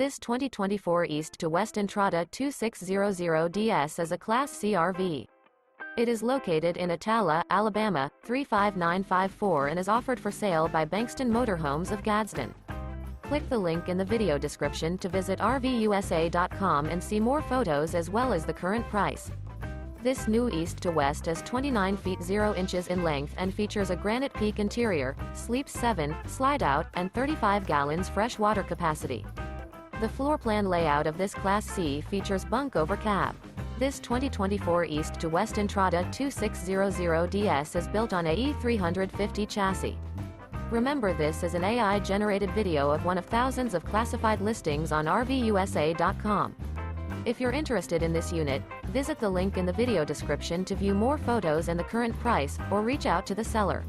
This 2024 East to West Entrada 2600DS is a Class C RV. It is located in Attalla, Alabama, 35954 and is offered for sale by Bankston Motorhomes of Gadsden. Click the link in the video description to visit RVUSA.com and see more photos as well as the current price. This new East to West is 29 feet 0 inches in length and features a Granite Peak interior, sleeps 7, Slideout, and 35 gallons fresh water capacity. The floor plan layout of this Class C features Bunk Over Cab. This 2024 East to West Entrada 2600DS is built on a E350 chassis. Remember, this is an AI-generated video of one of thousands of classified listings on RVUSA.com. If you're interested in this unit, visit the link in the video description to view more photos and the current price, or reach out to the seller.